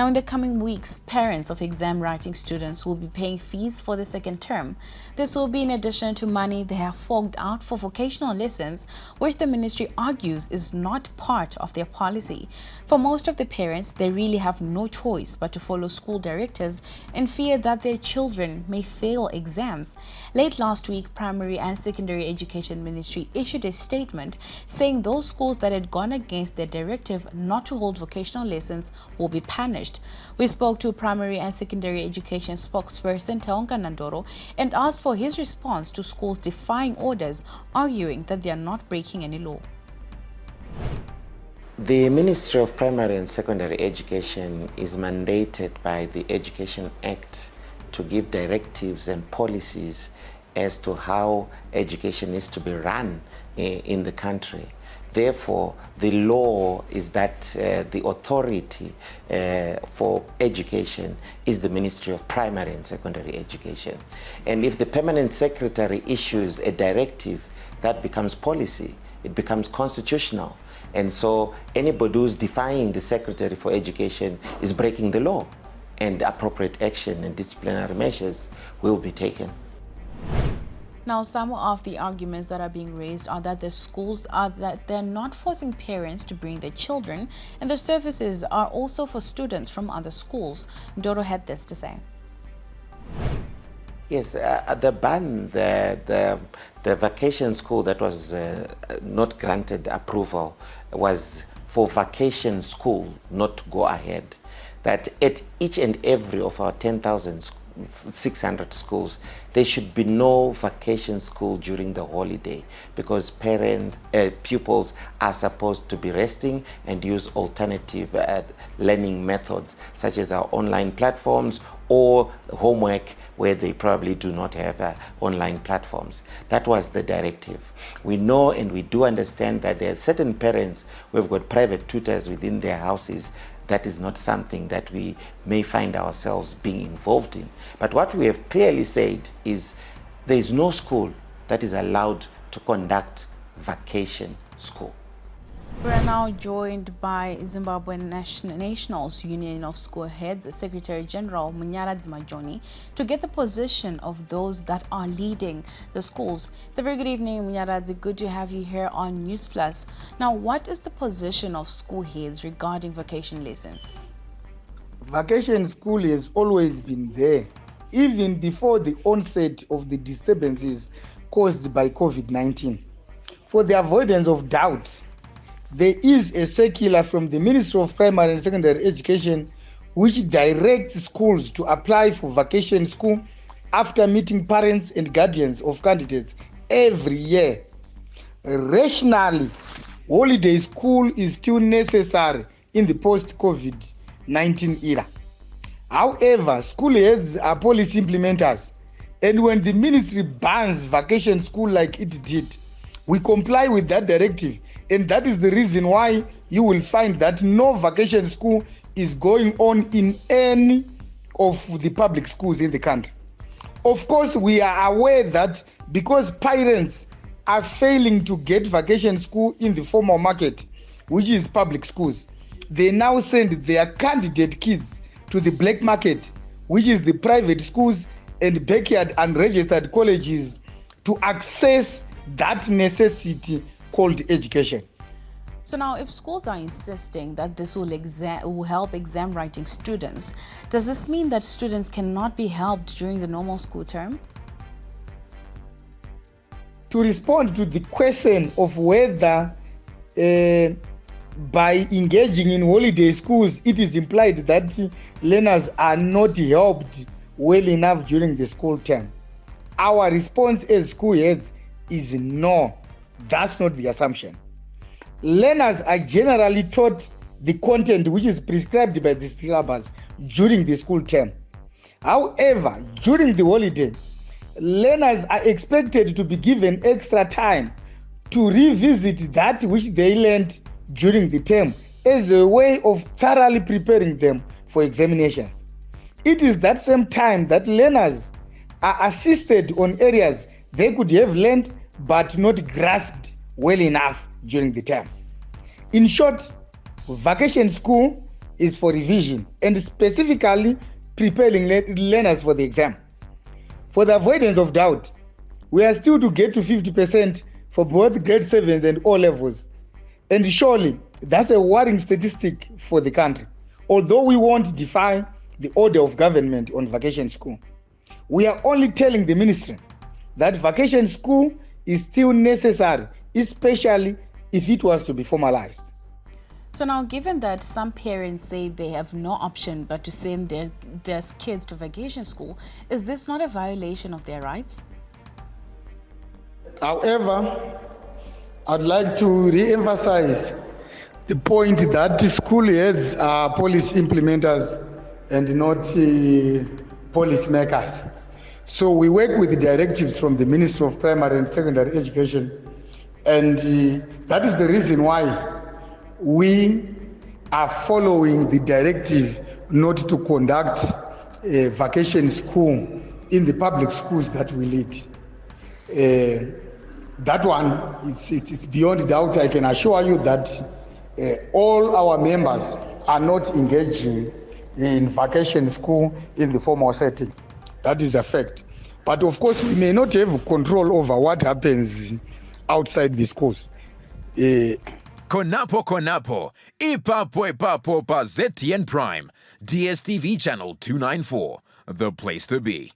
Now, in the coming weeks, parents of exam writing students will be paying fees for the second term. This will be in addition to money they have forked out for vocational lessons, which the ministry argues is not part of their policy. For most of the parents, they really have no choice but to follow school directives in fear that their children may fail exams. Late last week, Primary and Secondary Education Ministry issued a statement saying those schools that had gone against their directive not to hold vocational lessons will be punished. We spoke to Primary and Secondary Education spokesperson Taonka Nandoro and asked for his response to schools defying orders, arguing that they are not breaking any law. The Ministry of Primary and Secondary Education is mandated by the Education Act to give directives and policies as to how education is to be run in the country. Therefore, the law is that the authority for education is the Ministry of Primary and Secondary Education. And if the Permanent Secretary issues a directive, that becomes policy, it becomes constitutional. And so anybody who's defying the Secretary for Education is breaking the law, and appropriate action and disciplinary measures will be taken. Now, some of the arguments that are being raised are that the schools they're not forcing parents to bring their children, and the services are also for students from other schools. Ndoro had this to say. Yes, the ban, the vacation school that was not granted approval was for vacation school not to go ahead. That at each and every of our 10,600 schools, there should be no vacation school during the holiday, because pupils are supposed to be resting and use alternative learning methods, such as our online platforms or homework, where they probably do not have online platforms. That was the directive. We know and we do understand that there are certain parents who have got private tutors within their houses. That is not something that we may find ourselves being involved in. But what we have clearly said is there is no school that is allowed to conduct vacation school. We are now joined by Zimbabwean Nationals Union of School Heads Secretary General Munyaradzi Majoni to get the position of those that are leading the schools. It's a very good evening, Munyaradzi. Good to have you here on NewsPlus. Now, what is the position of school heads regarding vacation lessons? Vacation school has always been there, even before the onset of the disturbances caused by COVID-19. For the avoidance of doubt, there is a circular from the Ministry of Primary and Secondary Education which directs schools to apply for vacation school after meeting parents and guardians of candidates every year. Rationally, holiday school is still necessary in the post-COVID-19 era. However, school heads are policy implementers, and when the ministry bans vacation school like it did, we comply with that directive. And that is the reason why you will find that no vacation school is going on in any of the public schools in the country. Of course, we are aware that because parents are failing to get vacation school in the formal market, which is public schools, they now send their candidate kids to the black market, which is the private schools and backyard unregistered colleges, to access that necessity called education. So now, if schools are insisting that this will help exam writing students, does this mean that students cannot be helped during the normal school term? To respond to the question of whether by engaging in holiday schools, it is implied that learners are not helped well enough during the school term, our response as school heads is no, that's not the assumption. Learners are generally taught the content which is prescribed by the syllabus during the school term. However, during the holiday, learners are expected to be given extra time to revisit that which they learned during the term as a way of thoroughly preparing them for examinations. It is that same time that learners are assisted on areas they could have learned but not grasped well enough during the term. In short, vacation school is for revision and specifically preparing learners for the exam. For the avoidance of doubt, we are still to get to 50% for both grade 7s and O levels. And surely that's a worrying statistic for the country. Although we won't defy the order of government on vacation school, we are only telling the ministry that vacation school is still necessary, especially if it was to be formalized. So now, given that some parents say they have no option but to send their kids to vacation school, is this not a violation of their rights? However, I'd like to re-emphasize the point that school heads are policy implementers and not policy makers. So we work with the directives from the Ministry of Primary and Secondary Education, and that is the reason why we are following the directive not to conduct a vacation school in the public schools that we lead. That one is beyond doubt. I can assure you that all our members are not engaging in vacation school in the formal setting. That is a fact. But of course, we may not have control over what happens outside the schools. Konapo, ipapo pa ZTN Prime, DSTV channel 294, the place to be.